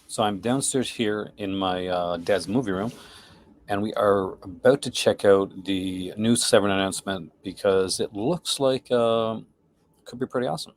So I'm downstairs here in my dad's movie room, and we are about to check out the new Severin announcement because it looks like could be pretty awesome.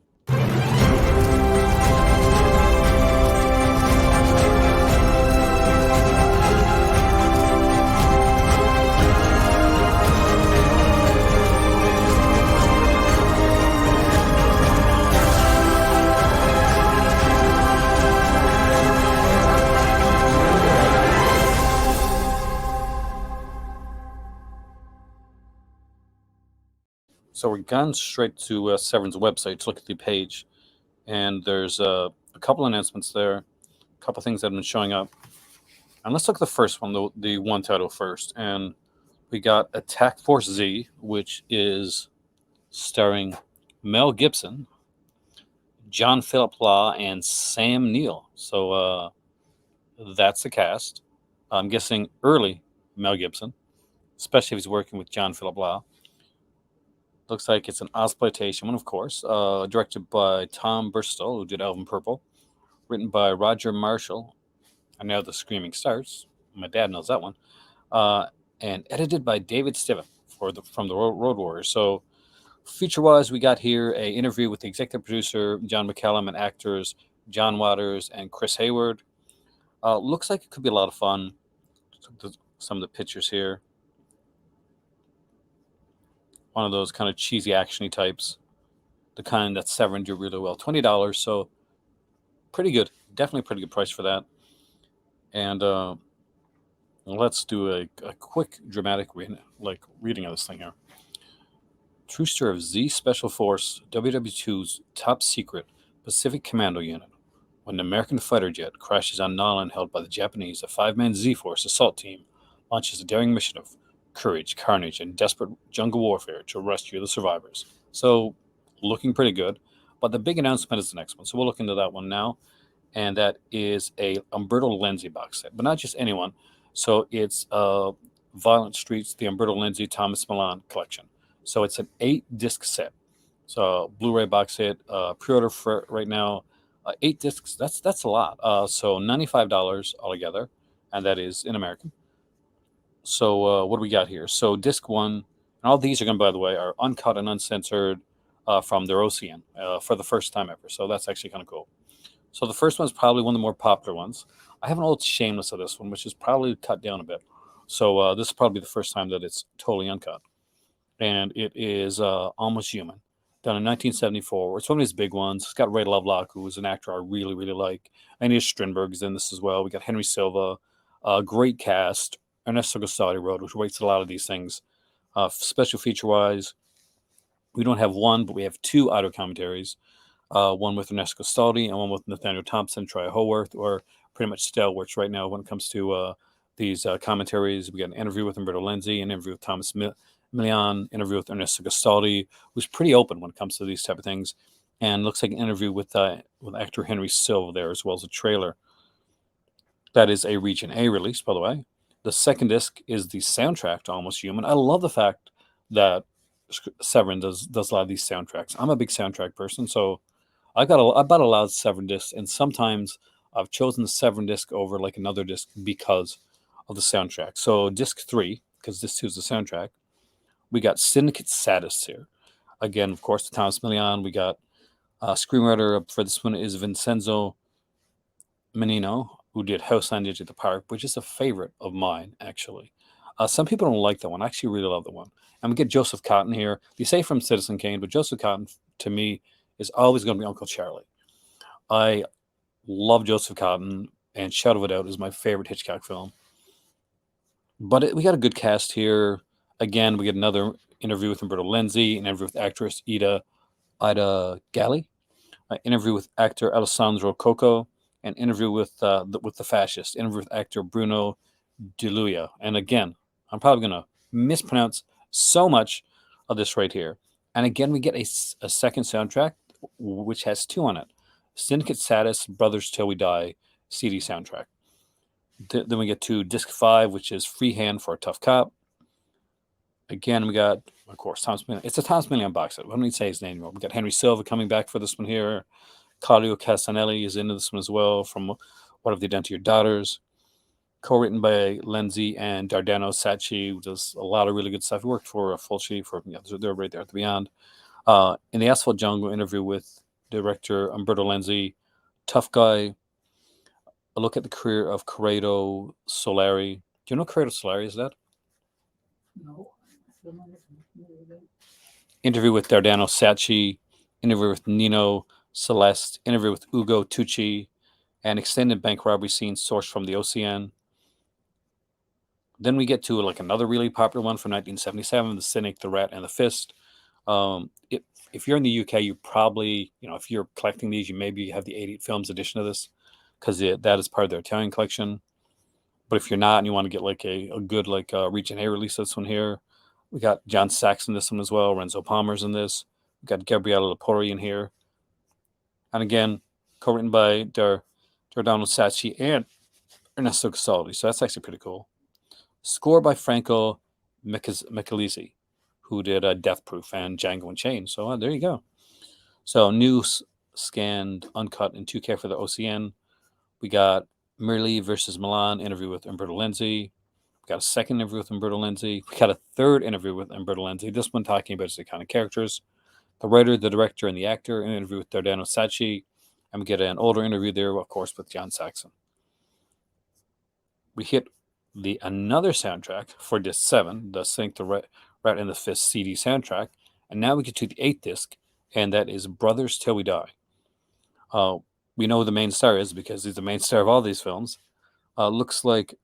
So we're gone straight to Severin's website to look at the page, and there's a couple announcements there, a couple things that have been showing up. And let's look at the first one, the one title first. And we got Attack Force Z, which is starring Mel Gibson, John Philip Law, and Sam Neill. So that's the cast. I'm guessing early Mel Gibson, especially if he's working with John Philip Law. Looks like it's an exploitation one, of course. Directed by Tom Burstall, who did Elvin Purple. Written by Roger Marshall. And now the Screaming Starts. My dad knows that one. Uh, and edited by David Stiven from the Road Warriors. So feature-wise, we got here a interview with the executive producer John McCallum and actors John Waters and Chris Hayward. Looks like it could be a lot of fun. Some of the pictures here. One of those kind of cheesy actiony types, the kind that Severin do really well. $20, so pretty good. Definitely a pretty good price for that. And let's do a quick dramatic reading of this thing here. True story of Z Special Force WW2's top secret Pacific Commando unit. When an American fighter jet crashes on an island held by the Japanese, a 5-man Z-Force assault team launches a daring mission of courage, carnage, and desperate jungle warfare to rescue the survivors. So, looking pretty good. But the big announcement is the next one. So we'll look into that one now. And that is a Umberto Lenzi box set. But not just anyone. So it's Violent Streets, the Umberto Lenzi Thomas Milan collection. So it's an 8-disc set. So Blu-ray box set, pre-order for right now. 8 discs, that's a lot. So $95 altogether, and that is in American. So what do we got here? So disc 1, and all these are going to, by the way, are uncut and uncensored from their OCN for the first time ever. So that's actually kind of cool. So the first one is probably one of the more popular ones. I have an old Shameless of this one, which is probably cut down a bit. So this is probably the first time that it's totally uncut. And it is Almost Human, done in 1974. It's one of his big ones. It's got Ray Lovelock, who is an actor I really, really like. Anya Strindberg's in this as well. We got Henry Silva, great cast. Ernesto Gustati wrote, which rates a lot of these things. Special feature-wise, we don't have one, but we have 2 audio commentaries. One with Ernesto Gustati and one with Nathaniel Thompson, Troy Howarth, or pretty much stalwarts right now when it comes to these commentaries. We got an interview with Umberto Lenzi, an interview with Thomas Milian, interview with Ernesto Gustati, who's pretty open when it comes to these type of things, and looks like an interview with actor Henry Silva there, as well as a trailer. That is a Region A release, by the way. The second disc is the soundtrack to Almost Human. I love the fact that Severin does a lot of these soundtracks. I'm a big soundtrack person, so I bought a lot of Severin discs, and sometimes I've chosen the Severin disc over like another disc because of the soundtrack. So disc 3, because disc 2 is the soundtrack, we got Syndicate Sadists here. Again, of course, the Thomas Milian. We got screenwriter for this one is Vincenzo Menino, who did House on the Edge of the Park, which is a favorite of mine, actually. Some people don't like that one. I actually really love that one. And we get Joseph Cotton here. They say from Citizen Kane, but Joseph Cotton, to me, is always going to be Uncle Charlie. I love Joseph Cotton, and Shadow of a Doubt is my favorite Hitchcock film. But we got a good cast here. Again, we get another interview with Umberto Lenzi, an interview with actress Ida Galli, an interview with actor Alessandro Coco, an interview with the fascist, interview with actor Bruno Di Luia. And again, I'm probably going to mispronounce so much of this right here. And again, we get a second soundtrack, which has 2 on it. Syndicate Sadists, Brothers Till We Die, CD soundtrack. Then we get to disc 5, which is Freehand for a Tough Cop. Again, we got, of course, Thomas Milian. It's a Thomas Milian box set. Let me say his name anymore. We got Henry Silva coming back for this one here. Claudio Castanelli is into this one as well from What Have They Done to Your Daughters? Co-written by Lenzi and Dardano Sacchi, who does a lot of really good stuff. He worked for Fulci for they're right there at the Beyond. In the Asphalt Jungle, interview with director Umberto Lenzi, Tough Guy. A look at the career of Corrado Solari. Do you know Corrado Solari is that? No. Interview with Dardano Sacchi. Interview with Nino Celeste. Interview with Ugo Tucci. An extended bank robbery scene sourced from the OCN. Then we get to like another really popular one from 1977, The Cynic, The Rat, and the Fist. If you're in the UK, you probably, if you're collecting these, you maybe have the 88 Films edition of this because that is part of their Italian collection. But if you're not and you want to get like a good like Region A release, this one here, we got John Sachs in this one as well. Renzo Palmer's in this. We got Gabriele Lepori in here, and again, co-written by Giordano Sacchi and Ernesto Casaldi. So that's actually pretty cool. Score by Franco Michelizzi, who did Death Proof and Django Unchained. So there you go. So new scanned, uncut in 2K for the OCN. We got Merli versus Milan interview with Umberto Lenzi. We got a second interview with Umberto Lenzi. We got a third interview with Umberto Lenzi. This one talking about his iconic characters. The writer, the director, and the actor. An interview with Dardano Sacchi. And we get an older interview there, of course, with John Saxon. We hit another soundtrack for disc 7, the Sync, the Rat and the Fist CD soundtrack. And now we get to the 8th disc, and that is Brothers Till We Die. We know who the main star is because he's the main star of all these films. Looks like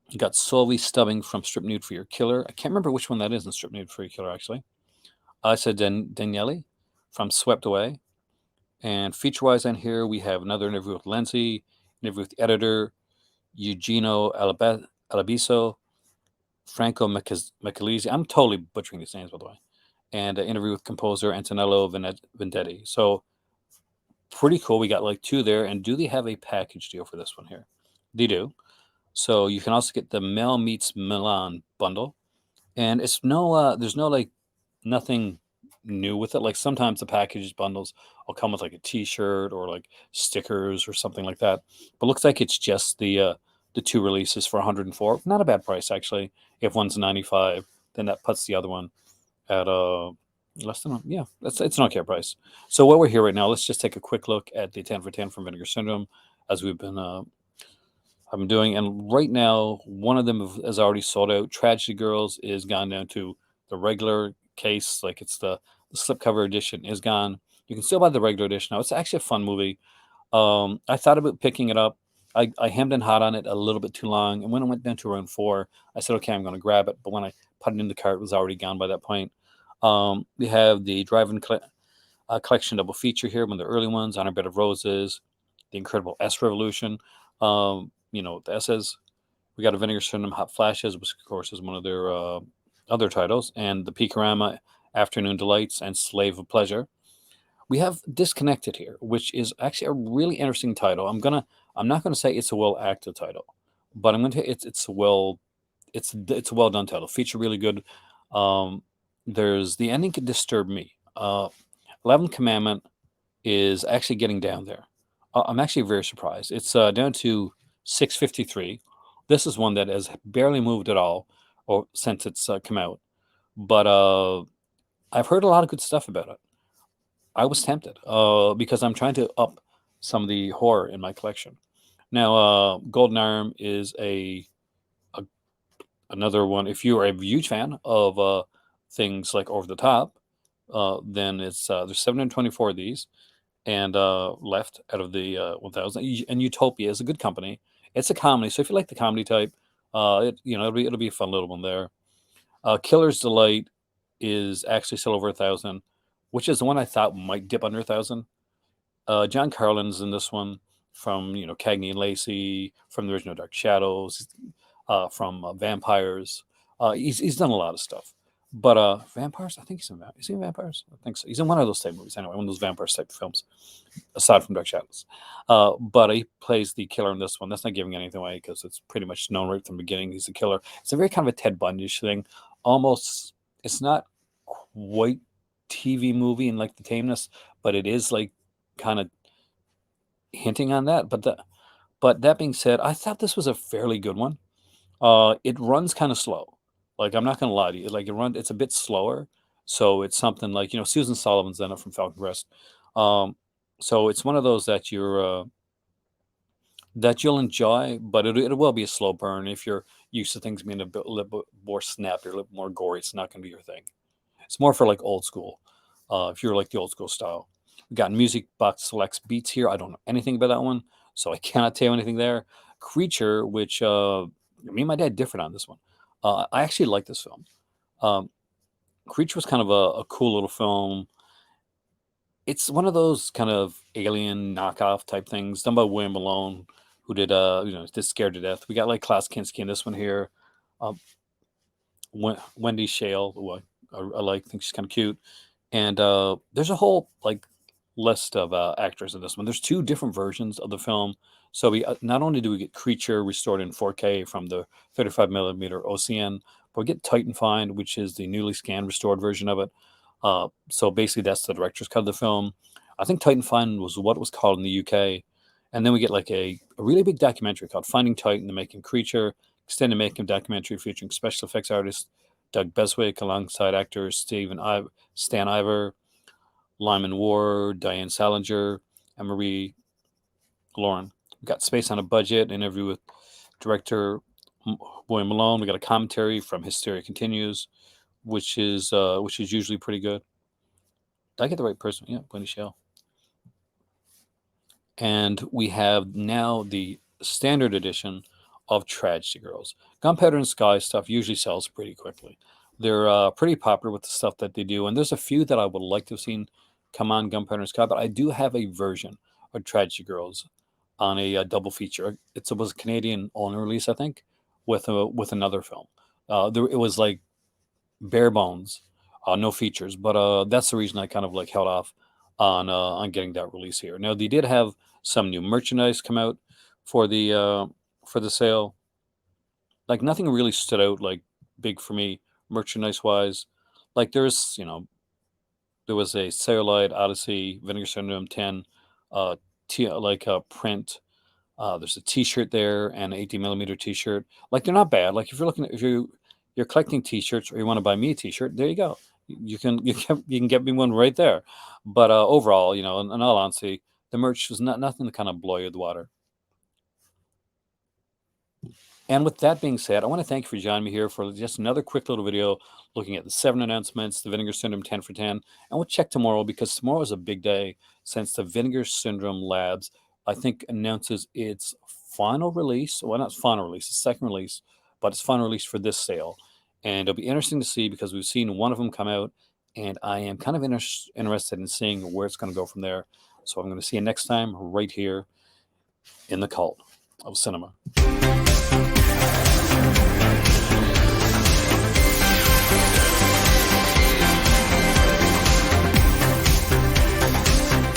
you got Solvi Stubbing from Strip Nude for Your Killer. I can't remember which one that is in Strip Nude for Your Killer, actually. I said Daniele from Swept Away. And feature-wise on here, we have another interview with Lenzi, interview with the editor, Eugenio Alabiso, Franco Michelizzi. I'm totally butchering these names, by the way. And an interview with composer Antonello Vendetti. So pretty cool. We got like 2 there. And do they have a package deal for this one here? They do. So you can also get the Mel Meets Milan bundle. And it's there's no like nothing new with it. Like sometimes the package bundles will come with like a T-shirt or like stickers or something like that. But looks like it's just the 2 releases for 104. Not a bad price actually. If one's 95, then that puts the other one at less than it's an okay price. So what we're here right now, let's just take a quick look at the 10 for 10 from Vinegar Syndrome, as I've been doing. And right now, one of them is already sold out. Tragedy Girls is gone down to the regular case, like it's the slipcover edition is gone. You can still buy the regular edition now. It's actually a fun movie. I thought about picking it up. I hemmed and hawed on it a little bit too long, and when it went down to around 4, I said, okay, I'm going to grab it. But when I put it in the cart, it was already gone by that point. We have the Drive-In collection double feature here, one of the early ones, On a Bed of Roses, The Incredible S Revolution, the S's. We got a Vinegar Syndrome Hot Flashes, which of course is one of their other titles, and the Peakorama Afternoon Delights and Slave of Pleasure. We have Disconnected here, which is actually a really interesting title. I'm not gonna say it's a well acted title, but I'm gonna it's a well done title. Feature really good. There's the ending could disturb me. 11th Commandment is actually getting down there. I'm actually very surprised. It's down to 653. This is one that has barely moved at all, or since it's come out. But I've heard a lot of good stuff about it. I was tempted because I'm trying to up some of the horror in my collection. Now, Golden Arm is another one. If you are a huge fan of things like Over the Top, then it's there's 724 of these and left out of the 1,000. And Utopia is a good company. It's a comedy, so if you like the comedy type, it'll be a fun little one there. Killer's Delight is actually still over 1,000, which is the one I thought might dip under 1,000. John Carlin's in this one from Cagney and Lacey, from the original Dark Shadows, from Vampires. He's done a lot of stuff. But Vampires, I think he's in Is he in Vampires? I think so. He's in one of those type movies anyway, one of those Vampires type films, aside from Dark Shadows. But he plays the killer in this one. That's not giving anything away because it's pretty much known right from the beginning he's the killer. It's a very kind of a Ted Bundy-ish thing. Almost, it's not quite TV movie and like the tameness, but it is like kind of hinting on that. But But that being said, I thought this was a fairly good one. It runs kind of slow. Like I'm not gonna lie to you. Like it's a bit slower. So it's something like Susan Sullivan's in it from Falcon Crest. Um, so it's one of those that you'll enjoy, but it will be a slow burn if you're used to things being a little bit more snappy, or a little more gory. It's not gonna be your thing. It's more for like old school. If you're like the old school style. We got Music Box Selects Beats here. I don't know anything about that one, so I cannot tell you anything there. Creature, which me and my dad differed on this one. I actually like this film. Um, Creature was kind of a cool little film. It's one of those kind of alien knockoff type things done by William Malone, who did Scared to Death. We got like Klaus Kinski in this one here. Um, Wendy Shale, who I like, think she's kind of cute. And there's a whole like list of actors in this one. There's two different versions of the film. So we not only do we get Creature restored in 4K from the 35 millimeter OCN, but we get Titan Find, which is the newly scanned restored version of it. So basically, that's the director's cut of the film. I think Titan Find was what it was called in the UK. And then we get like a really big documentary called Finding Titan, the Making Creature, extended making documentary featuring special effects artist Doug Beswick alongside actors Stan Iver, Lyman Ward, Diane Salinger, and Marie Lauren. We got Space on a Budget, an interview with director William Malone. We got a commentary from Hysteria Continues, which is usually pretty good. Did I get the right person? Yeah, Wendy Shale. And we have now the standard edition of Tragedy Girls. Gunpowder and Sky stuff usually sells pretty quickly. They're pretty popular with the stuff that they do, and there's a few that I would like to have seen come on Gunpowder and Sky, but I do have a version of Tragedy Girls on a double feature. It was a Canadian only release, I think, with another film. It was like bare bones, no features. But that's the reason I kind of like held off on getting that release here. Now they did have some new merchandise come out for the sale. Like nothing really stood out like big for me merchandise wise. Like there was a Celluloid Odyssey Vinegar Syndrome 10 print. There's a T-shirt there and an 80 millimeter T-shirt. Like they're not bad. Like if you're collecting T-shirts or you want to buy me a T-shirt, there you go. You can get me one right there. But overall, in all honesty, the merch was nothing to kind of blow you the water. And with that being said, I want to thank you for joining me here for just another quick little video looking at the 7 announcements, the Vinegar Syndrome 10 for 10. And we'll check tomorrow because tomorrow is a big day since the Vinegar Syndrome Labs, I think, announces its final release. Well, not final release, it's second release, but it's final release for this sale. And it'll be interesting to see because we've seen one of them come out, and I am kind of interested in seeing where it's going to go from there. So I'm going to see you next time right here in the cult of cinema.